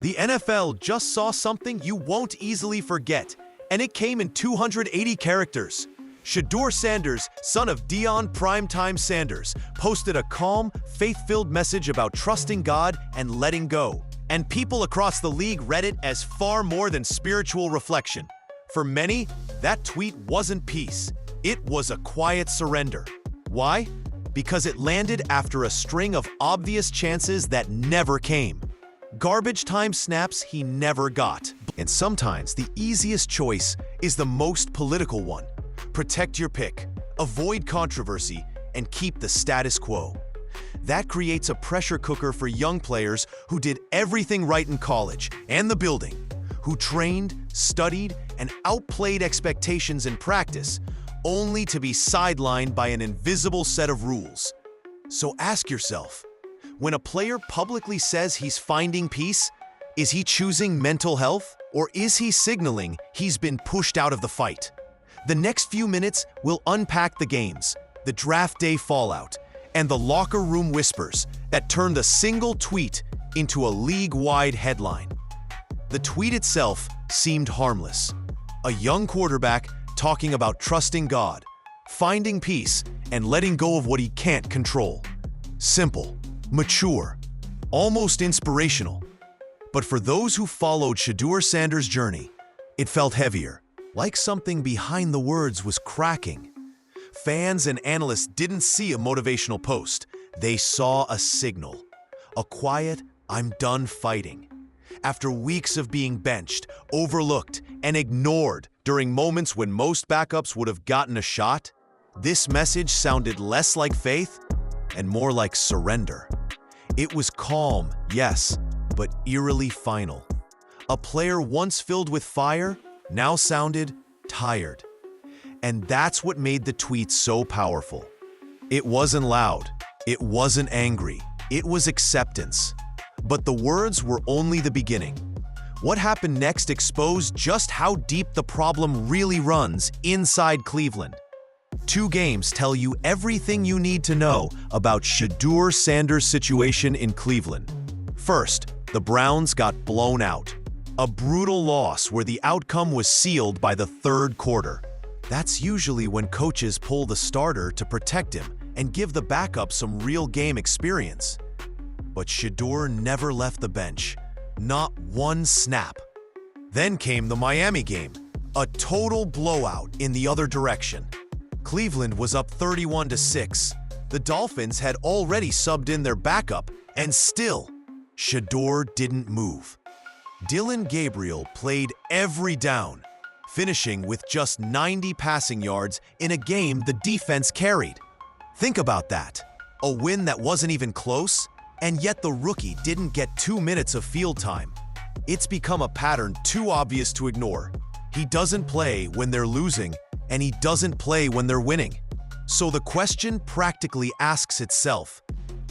The NFL just saw something you won't easily forget, and it came in 280 characters. Shedeur Sanders, son of Deion Primetime Sanders, posted a calm, faith-filled message about trusting God and letting go. And people across the league read it as far more than spiritual reflection. For many, that tweet wasn't peace. It was a quiet surrender. Why? Because it landed after a string of obvious chances that never came. Garbage time snaps he never got. And sometimes the easiest choice is the most political one. Protect your pick, avoid controversy, and keep the status quo. That creates a pressure cooker for young players who did everything right in college and the building, who trained, studied, and outplayed expectations in practice, only to be sidelined by an invisible set of rules. So ask yourself, when a player publicly says he's finding peace, is he choosing mental health, or is he signaling he's been pushed out of the fight? The next few minutes will unpack the games, the draft day fallout, and the locker room whispers that turned a single tweet into a league-wide headline. The tweet itself seemed harmless. A young quarterback talking about trusting God, finding peace, and letting go of what he can't control. Simple, mature, almost inspirational. But for those who followed Shedeur Sanders' journey, it felt heavier, like something behind the words was cracking. Fans and analysts didn't see a motivational post. They saw a signal. A quiet, "I'm done fighting." After weeks of being benched, overlooked, and ignored during moments when most backups would have gotten a shot, this message sounded less like faith and more like surrender. It was calm, yes, but eerily final. A player once filled with fire now sounded tired. And that's what made the tweet so powerful. It wasn't loud, it wasn't angry, it was acceptance. But the words were only the beginning. What happened next exposed just how deep the problem really runs inside Cleveland. 2 games tell you everything you need to know about Shedeur Sanders' situation in Cleveland. First, the Browns got blown out. A brutal loss where the outcome was sealed by the 3rd quarter. That's usually when coaches pull the starter to protect him and give the backup some real game experience. But Shedeur never left the bench, not one snap. Then came the Miami game, a total blowout in the other direction. Cleveland was up 31-6. The Dolphins had already subbed in their backup, and still, Shedeur didn't move. Dillon Gabriel played every down, finishing with just 90 passing yards in a game the defense carried. Think about that. A win that wasn't even close, and yet the rookie didn't get 2 minutes of field time. It's become a pattern too obvious to ignore. He doesn't play when they're losing, and he doesn't play when they're winning. So the question practically asks itself,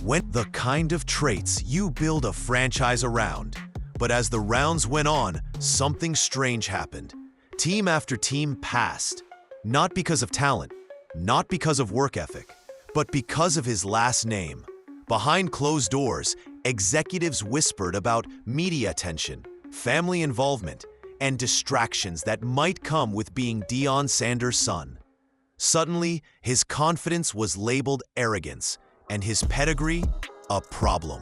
when the kind of traits you build a franchise around. But as the rounds went on, something strange happened. Team after team passed. Not because of talent, not because of work ethic, but because of his last name. Behind closed doors, executives whispered about media attention, family involvement, and distractions that might come with being Deion Sanders' son. Suddenly, his confidence was labeled arrogance, and his pedigree, a problem.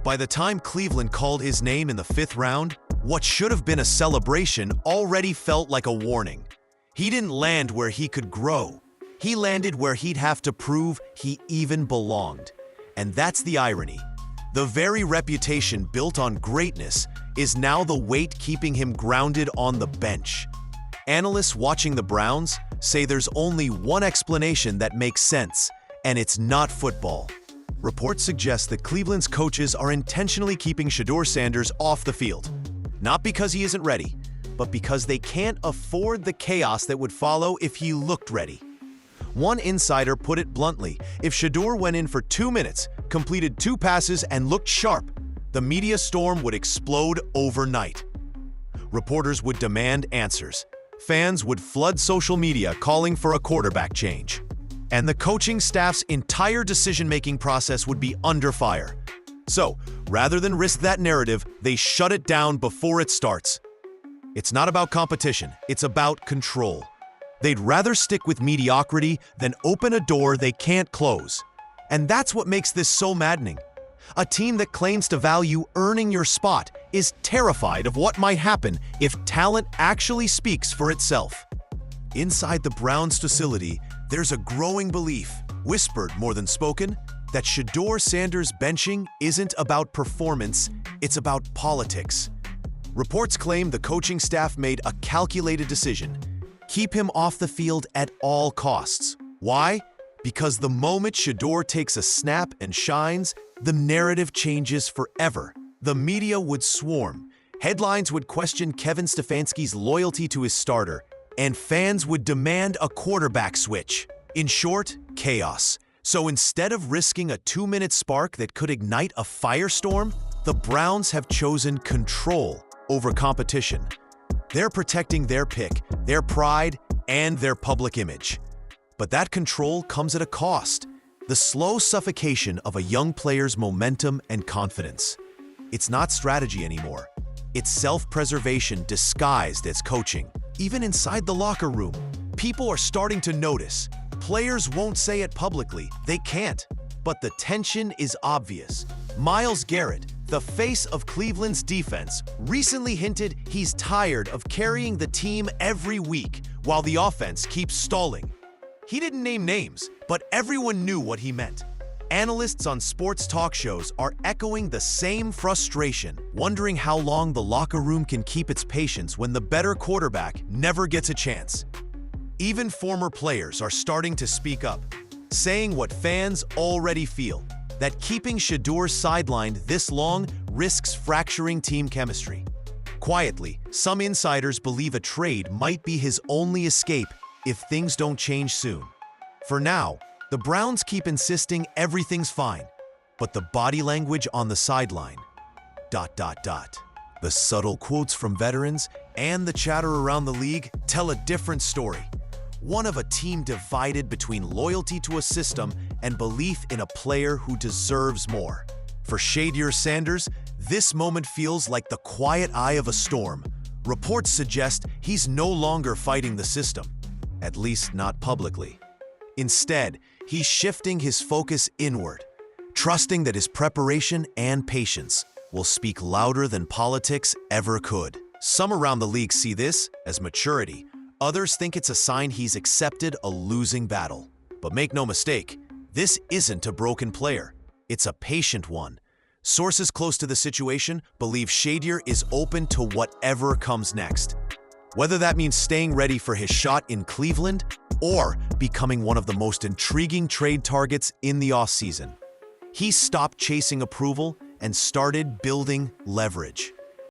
By the time Cleveland called his name in the 5th round, what should have been a celebration already felt like a warning. He didn't land where he could grow. He landed where he'd have to prove he even belonged. And that's the irony. The very reputation built on greatness is now the weight keeping him grounded on the bench. Analysts watching the Browns say there's only one explanation that makes sense, and it's not football. Reports suggest that Cleveland's coaches are intentionally keeping Shedeur Sanders off the field. Not because he isn't ready, but because they can't afford the chaos that would follow if he looked ready. One insider put it bluntly, if Shedeur went in for 2 minutes, completed 2 passes, and looked sharp, the media storm would explode overnight. Reporters would demand answers. Fans would flood social media calling for a quarterback change. And the coaching staff's entire decision-making process would be under fire. So, rather than risk that narrative, they shut it down before it starts. It's not about competition, it's about control. They'd rather stick with mediocrity than open a door they can't close. And that's what makes this so maddening. A team that claims to value earning your spot is terrified of what might happen if talent actually speaks for itself. Inside the Browns facility, there's a growing belief, whispered more than spoken, that Shedeur Sanders' benching isn't about performance, it's about politics. Reports claim the coaching staff made a calculated decision: keep him off the field at all costs. Why? Because the moment Shedeur takes a snap and shines, the narrative changes forever. The media would swarm. Headlines would question Kevin Stefanski's loyalty to his starter, and fans would demand a quarterback switch. In short, chaos. So instead of risking a 2-minute spark that could ignite a firestorm, the Browns have chosen control over competition. They're protecting their pick, their pride, and their public image. But that control comes at a cost: the slow suffocation of a young player's momentum and confidence. It's not strategy anymore. It's self-preservation disguised as coaching. Even inside the locker room, people are starting to notice. Players won't say it publicly, they can't. But the tension is obvious. Myles Garrett, the face of Cleveland's defense, recently hinted he's tired of carrying the team every week while the offense keeps stalling. He didn't name names, but everyone knew what he meant. Analysts on sports talk shows are echoing the same frustration, wondering how long the locker room can keep its patience when the better quarterback never gets a chance. Even former players are starting to speak up, saying what fans already feel, that keeping Shedeur sidelined this long risks fracturing team chemistry. Quietly, some insiders believe a trade might be his only escape if things don't change soon. For now, the Browns keep insisting everything's fine, but the body language on the sideline. The subtle quotes from veterans and the chatter around the league tell a different story. One of a team divided between loyalty to a system and belief in a player who deserves more. For Shedeur Sanders, this moment feels like the quiet eye of a storm. Reports suggest he's no longer fighting the system, at least not publicly. Instead, he's shifting his focus inward, trusting that his preparation and patience will speak louder than politics ever could. Some around the league see this as maturity. Others think it's a sign he's accepted a losing battle. But make no mistake, this isn't a broken player. It's a patient one. Sources close to the situation believe Shedeur is open to whatever comes next. Whether that means staying ready for his shot in Cleveland or becoming one of the most intriguing trade targets in the offseason. He stopped chasing approval and started building leverage.